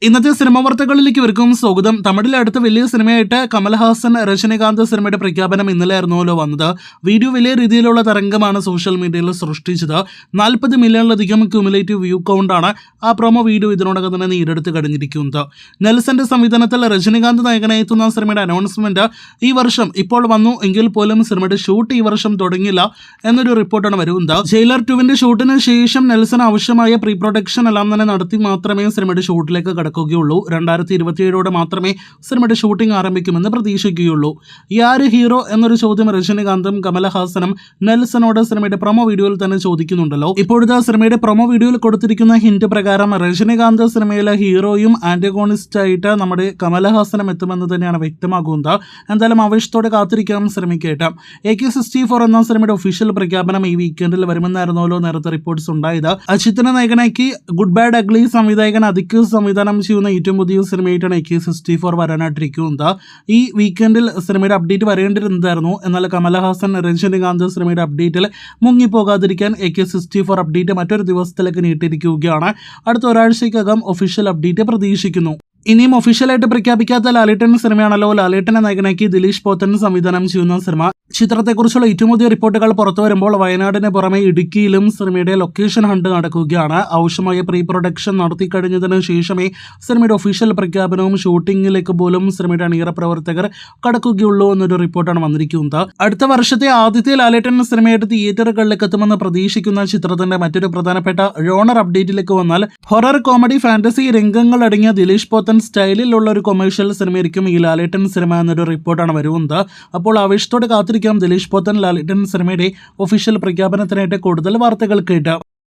ഇന്നത്തെ സിനിമാ വാർത്തകളിലേക്ക് ഇവർക്കും സ്വാഗതം. തമിഴിലെ അടുത്ത വലിയ സിനിമയായിട്ട് കമൽഹാസൻ രജനികാന്ത് സിനിമയുടെ പ്രഖ്യാപനം ഇന്നലെ ആയിരുന്നല്ലോ വന്നത്. വീഡിയോ വലിയ രീതിയിലുള്ള തരംഗമാണ് സോഷ്യൽ മീഡിയയിൽ സൃഷ്ടിച്ചത്. 40 മില്യണിലധികം ക്യുമുലേറ്റീവ് വ്യൂ കൗണ്ടാണ് ആ പ്രൊമോ വീഡിയോ ഇതിനോടകം തന്നെ നേടിയെടുത്ത് കഴിഞ്ഞിരിക്കുന്നത്. നെൽസന്റെ സംവിധാനത്തിൽ രജനികാന്ത് നായകനായി എത്തുന്ന സിനിമയുടെ അനൗൺസ്മെന്റ് ഈ വർഷം ഇപ്പോൾ വന്നു എങ്കിൽ പോലും സിനിമയുടെ ഷൂട്ട് ഈ വർഷം തുടങ്ങില്ല എന്നൊരു റിപ്പോർട്ടാണ് വരുന്നത്. ജയിലർ 2വിന്റെ ഷൂട്ടിന് ശേഷം നെൽസൺ ആവശ്യമായ പ്രീ പ്രൊഡക്ഷൻ എല്ലാം തന്നെ നടത്തി മാത്രമേ സിനിമയുടെ ഷൂട്ടിലേക്ക് കടക്കുകയുള്ളൂ. 2027 മാത്രമേ സിനിമയുടെ ഷൂട്ടിംഗ് ആരംഭിക്കുമെന്ന് പ്രതീക്ഷിക്കുകയുള്ളൂ. ആര് ഹീറോ എന്നൊരു ചോദ്യം രജനികാന്തും കമൽഹാസനും നെൽസനോട് സിനിമയുടെ പ്രൊമോ വീഡിയോയിൽ തന്നെ ചോദിക്കുന്നുണ്ടല്ലോ. ഇപ്പോഴത്തെ സിനിമയുടെ പ്രൊമോ വീഡിയോയിൽ കൊടുത്തിരിക്കുന്ന ഹിന്റ് പ്രകാരം രജനികാന്ത് സിനിമയിലെ ഹീറോയും ആന്റഗോണിസ്റ്റ് ആയിട്ട് നമ്മുടെ കമൽഹാസനും എത്തുമെന്ന് തന്നെയാണ് വ്യക്തമാകുന്നത്. എന്തായാലും ആവേശത്തോടെ കാത്തിരിക്കാൻ ശ്രമിക്കേട്ടാം. AK-64 എന്ന സിനിമയുടെ ഒഫീഷ്യൽ പ്രഖ്യാപനം ഈ വീക്കെൻഡിൽ വരുമെന്നായിരുന്നല്ലോ നേരത്തെ റിപ്പോർട്ട്സ് ഉണ്ടായത്. അജിത്തിനെ നായകനാക്കി ഗുഡ് ബാഡ് അഗ്ലി സംവിധായകൻ അതിക്ക് സംവിധാനം ചെയ്യുന്ന ഏറ്റവും പുതിയ സിനിമയായിട്ടാണ് AK-64 വരാനായിട്ടിരിക്കുന്നത്. ഈ വീക്കെൻഡിൽ സിനിമയുടെ അപ്ഡേറ്റ് വരേണ്ടിരുന്നതായിരുന്നു. എന്നാൽ കമൽഹാസൻ രജനികാന്ത് സിനിമയുടെ അപ്ഡേറ്റിൽ മുങ്ങിപ്പോകാതിരിക്കാൻ AK-64 അപ്ഡേറ്റ് മറ്റൊരു ദിവസത്തിലേക്ക് നീട്ടിയിരിക്കുകയാണ്. അടുത്ത ഒരാഴ്ചയ്ക്കകം ഒഫീഷ്യൽ അപ്ഡേറ്റ് പ്രതീക്ഷിക്കുന്നു. ഇനിയും ഒഫീഷ്യലായിട്ട് പ്രഖ്യാപിക്കാത്ത ലാലേട്ടൻ സിനിമയാണല്ലോ ലാലേട്ടനെ നായകനാക്കി ദിലീഷ് പോത്തൻ സംവിധാനം ചെയ്യുന്ന സിനിമ. ചിത്രത്തെക്കുറിച്ചുള്ള ഏറ്റവും പുതിയ റിപ്പോർട്ടുകൾ പുറത്തു വരുമ്പോൾ വയനാടിന് പുറമെ ഇടുക്കിയിലും സിനിമയുടെ ലൊക്കേഷൻ ഹണ്ട് നടക്കുകയാണ്. ആവശ്യമായ പ്രീ പ്രൊഡക്ഷൻ നടത്തിക്കഴിഞ്ഞതിന് ശേഷമേ സിനിമയുടെ ഒഫീഷ്യൽ പ്രഖ്യാപനവും ഷൂട്ടിങ്ങിലേക്ക് പോലും സിനിമയുടെ അണിയറ പ്രവർത്തകർ കടക്കുകയുള്ളൂ എന്നൊരു റിപ്പോർട്ടാണ് വന്നിരിക്കുന്നത്. അടുത്ത വർഷത്തെ ആദ്യത്തെ ലാലേട്ടൻ സിനിമയായിട്ട് തിയേറ്ററുകളിലേക്ക് എത്തുമെന്ന് പ്രതീക്ഷിക്കുന്ന ചിത്രത്തിന്റെ മറ്റൊരു പ്രധാനപ്പെട്ട ജോണർ അപ്ഡേറ്റിലേക്ക് വന്നാൽ ഹൊറർ കോമഡി ഫാന്റസി രംഗങ്ങൾ അടങ്ങിയ ദിലീഷ് പോത്തൻ സ്റ്റൈലിലുള്ള ഒരു കൊമേഴ്ഷ്യൽ സിനിമയായിരിക്കും ഈ ലാലേട്ടൻ സിനിമ എന്നൊരു റിപ്പോർട്ടാണ് വരുന്നത്. അപ്പോൾ ആവേശത്തോടെ കാത്തിരിക്കാം ദിലീഷ് പോത്തൻ ലാലേട്ടൻ സിനിമയുടെ ഒഫീഷ്യൽ പ്രഖ്യാപനത്തിനായിട്ട് കൂടുതൽ വാർത്തകൾ കേട്ട്.